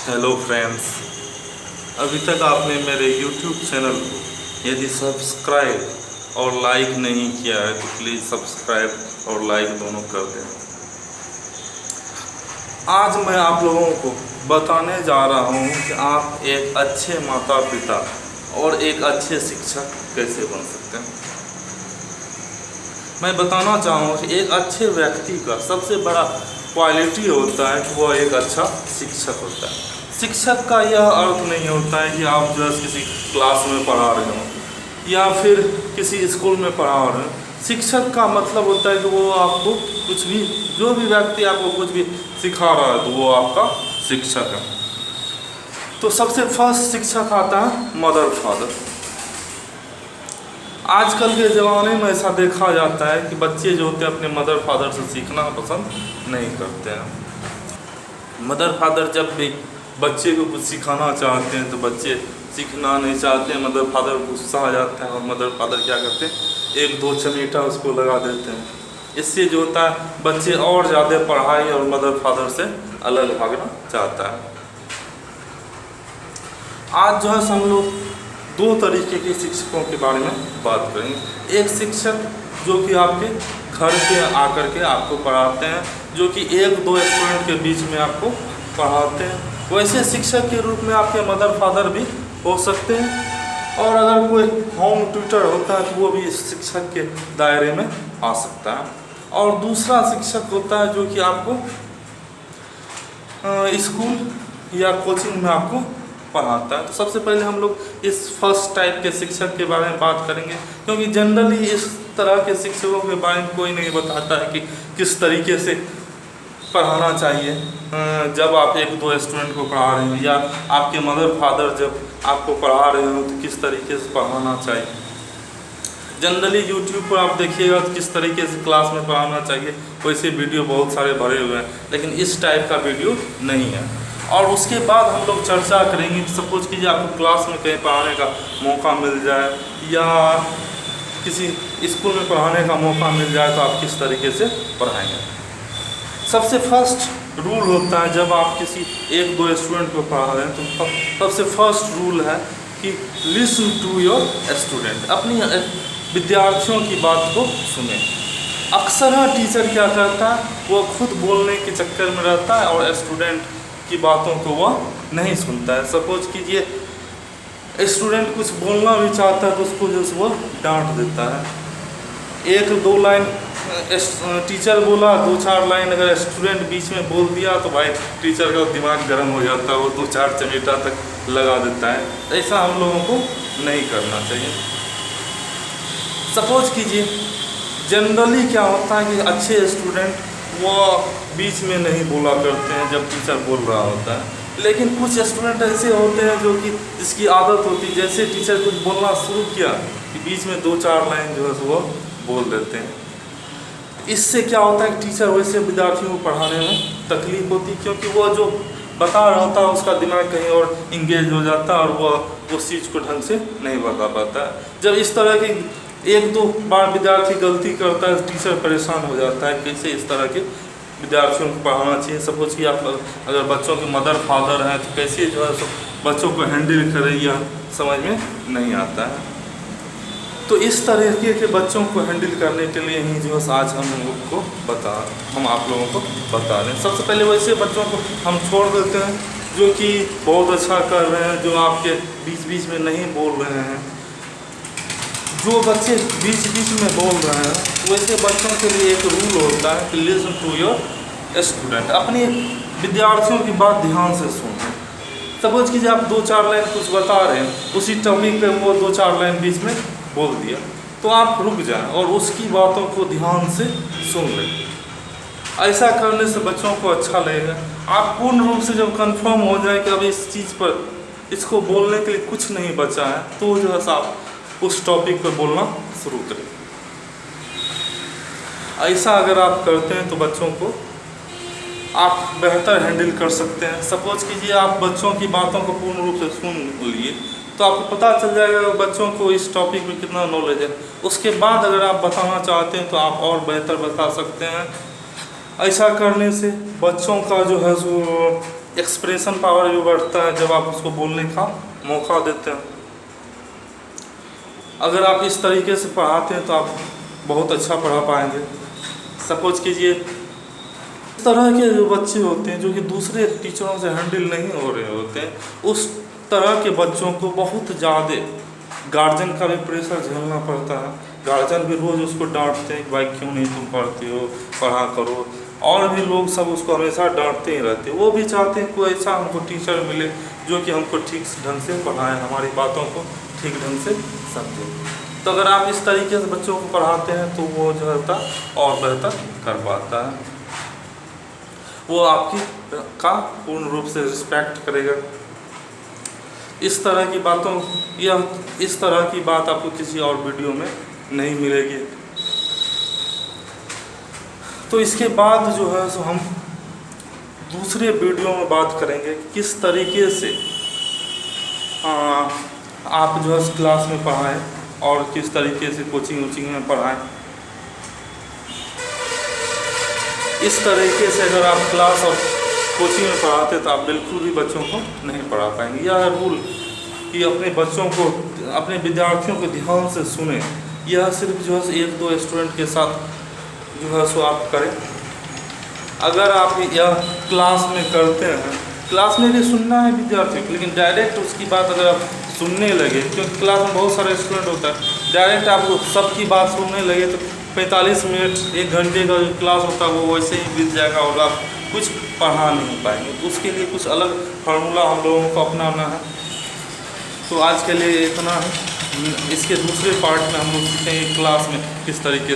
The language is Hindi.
हेलो फ्रेंड्स, अभी तक आपने मेरे YouTube चैनल को यदि सब्सक्राइब और लाइक नहीं किया है तो प्लीज़ सब्सक्राइब और लाइक दोनों कर दें। आज मैं आप लोगों को बताने जा रहा हूँ कि आप एक अच्छे माता पिता और एक अच्छे शिक्षक कैसे बन सकते हैं। मैं बताना चाहूँ कि एक अच्छे व्यक्ति का सबसे बड़ा क्वालिटी होता है कि वह एक अच्छा शिक्षक होता है। शिक्षक का यह अर्थ नहीं होता है कि आप जो है किसी क्लास में पढ़ा रहे हो या फिर किसी स्कूल में पढ़ा रहे हो। शिक्षक का मतलब होता है कि वो आपको कुछ भी, जो भी व्यक्ति आपको कुछ भी सिखा रहा है तो वो आपका शिक्षक है। तो सबसे फर्स्ट शिक्षक आता है मदर फादर। आजकल के ज़माने में ऐसा देखा जाता है कि बच्चे जो होते हैं अपने मदर फादर से सीखना पसंद नहीं करते हैं। मदर फादर जब भी बच्चे को कुछ सिखाना चाहते हैं तो बच्चे सीखना नहीं चाहते हैं। मदर फादर को गुस्सा आ जाता है और मदर फादर क्या करते हैं, एक दो चमेटा उसको लगा देते हैं। इससे जो होता है बच्चे और ज़्यादा पढ़ाई और मदर फादर से अलग भागना चाहता है। आज जो है हम लोग दो तरीके के शिक्षकों के बारे में बात करेंगे। एक शिक्षक जो कि आपके घर पे आकर के आपको पढ़ाते हैं, जो कि एक दो स्टूडेंट के बीच में आपको पढ़ाते हैं। वैसे शिक्षक के रूप में आपके मदर फादर भी हो सकते हैं, और अगर कोई होम ट्यूटर होता है तो वो भी इस शिक्षक के दायरे में आ सकता है। और दूसरा शिक्षक होता है जो कि आपको स्कूल या कोचिंग में आपको पढ़ाता है। तो सबसे पहले हम लोग इस फर्स्ट टाइप के शिक्षक के बारे में बात करेंगे, क्योंकि जनरली इस तरह के शिक्षकों के बारे में कोई नहीं बताता है कि किस तरीके से पढ़ाना चाहिए। जब आप एक दो स्टूडेंट को पढ़ा रहे हो या आपके मदर फादर जब आपको पढ़ा रहे हो तो किस तरीके से पढ़ाना चाहिए। जनरली यूट्यूब पर आप देखिएगा तो किस तरीके से क्लास में पढ़ाना चाहिए, वैसे वीडियो बहुत सारे भरे हुए हैं, लेकिन इस टाइप का वीडियो नहीं है। और उसके बाद हम लोग चर्चा करेंगे कि सपोज कीजिए आपको क्लास में कहीं पढ़ाने का मौका मिल जाए या किसी स्कूल में पढ़ाने का मौका मिल जाए तो आप किस तरीके से पढ़ाएंगे। सबसे फर्स्ट रूल होता है जब आप किसी एक दो स्टूडेंट को पढ़ा रहे हैं तो सबसे फर्स्ट रूल है कि लिसन टू योर स्टूडेंट। अपनी विद्यार्थियों की बात को सुने। अक्सर टीचर क्या करता है, वो खुद बोलने के चक्कर में रहता है और स्टूडेंट की बातों को वह नहीं सुनता है। सपोज कीजिए स्टूडेंट कुछ बोलना भी चाहता है तो उसको जो वो डांट देता है। एक दो लाइन टीचर बोला, दो चार लाइन अगर स्टूडेंट बीच में बोल दिया तो भाई टीचर का दिमाग गर्म हो जाता है, वो दो चार चमेटा तक लगा देता है। ऐसा हम लोगों को नहीं करना चाहिए। सपोज कीजिए जनरली क्या होता है कि अच्छे स्टूडेंट वो बीच में नहीं बोला करते हैं जब टीचर बोल रहा होता है, लेकिन कुछ स्टूडेंट ऐसे होते हैं जो कि जिसकी आदत होती है जैसे टीचर कुछ बोलना शुरू किया कि बीच में दो चार लाइन जो है वो बोल देते हैं। इससे क्या होता है कि टीचर वैसे विद्यार्थियों को पढ़ाने में तकलीफ होती है, क्योंकि वो जो बता रहा होता है उसका दिमाग कहीं और इंगेज हो जाता है और वह उस चीज़ को ढंग से नहीं बता पाता है। जब इस तरह की एक दो बार विद्यार्थी गलती करता है, टीचर परेशान हो जाता है कैसे इस तरह के विद्यार्थियों को पढ़ाना चाहिए। सपोज कि आप अगर बच्चों के मदर फादर हैं तो कैसे जो है बच्चों को हैंडल करें यह समझ में नहीं आता है। तो इस तरीके के बच्चों को हैंडल करने के लिए ही जो आज हम आप लोगों को बता रहे हैं। सबसे पहले वैसे बच्चों को हम छोड़ देते हैं जो कि बहुत अच्छा कर रहे हैं, जो आपके बीच बीच में नहीं बोल रहे हैं। जो बच्चे बीच बीच में बोल रहे हैं वैसे बच्चों के लिए एक रूल होता है कि लिसन टू योर स्टूडेंट। अपने विद्यार्थियों की बात ध्यान से सुनें। सपोज कीजिए आप दो चार लाइन कुछ बता रहे हैं, उसी टॉपिक पे वो दो चार लाइन बीच में बोल दिया तो आप रुक जाएं और उसकी बातों को ध्यान से सुन लें। ऐसा करने से बच्चों को अच्छा लगेगा। आप पूर्ण रूप से जब कंफर्म हो जाए कि अब इस चीज़ पर इसको बोलने के लिए कुछ नहीं बचा है तो जो है आप उस टॉपिक पर बोलना शुरू करें। ऐसा अगर आप करते हैं तो बच्चों को आप बेहतर हैंडल कर सकते हैं। सपोज कीजिए आप बच्चों की बातों को पूर्ण रूप से सुन लिए तो आपको पता चल जाएगा बच्चों को इस टॉपिक में कितना नॉलेज है। उसके बाद अगर आप बताना चाहते हैं तो आप और बेहतर बता सकते हैं। ऐसा करने से बच्चों का जो है सो एक्सप्रेशन पावर भी बढ़ता है जब आप उसको बोलने का मौका देते हैं। अगर आप इस तरीके से पढ़ाते हैं तो आप बहुत अच्छा पढ़ा पाएंगे। सपोज कीजिए इस तरह के जो बच्चे होते हैं जो कि दूसरे टीचरों से हैंडल नहीं हो रहे होते हैं, उस तरह के बच्चों को बहुत ज़्यादा गार्जियन का भी प्रेशर झेलना पड़ता है। गार्जियन भी रोज़ उसको डांटते हैं कि भाई क्यों नहीं तुम पढ़ते हो, पढ़ा करो। और भी लोग सब उसको हमेशा डांटते ही रहते हैं। वो भी चाहते हैं कोई ऐसा हमको टीचर मिले जो कि हमको ठीक ढंग से पढ़ाए, हमारी बातों को ठीक ढंग से समझे। तो अगर आप इस तरीके से बच्चों को पढ़ाते हैं तो वो जो होता और बेहतर कर पाता है, वो आपकी का पूर्ण रूप से रिस्पेक्ट करेगा। इस तरह की बातों इस तरह की बात आपको किसी और वीडियो में नहीं मिलेगी। तो इसके बाद जो है सो हम दूसरे वीडियो में बात करेंगे किस तरीके से आप जो है क्लास में पढ़ाएं और किस तरीके से कोचिंग में पढ़ाएं। इस तरीके से अगर आप क्लास और कोचिंग में पढ़ाते तो आप बिल्कुल भी बच्चों को नहीं पढ़ा पाएंगे। यह रूल कि अपने बच्चों को, अपने विद्यार्थियों को ध्यान से सुने, यह सिर्फ जो है एक दो स्टूडेंट के साथ जो है सो आप करें। अगर आप यह क्लास में करते हैं, क्लास में भी सुनना है विद्यार्थियों को, लेकिन डायरेक्ट उसकी बात अगर आप सुनने लगे, क्योंकि क्लास में बहुत सारे स्टूडेंट होता है, डायरेक्ट आप सबकी बात सुनने लगे तो 45 मिनट 1 घंटे का जो क्लास होता है वो वैसे ही बीत जाएगा और आप कुछ पढ़ा नहीं पाएंगे। तो उसके लिए कुछ अलग फार्मूला हम लोगों को अपनाना है। तो आज के लिए इतना है। इसके दूसरे पार्ट में हम लोग सीखेंगे क्लास में किस तरीके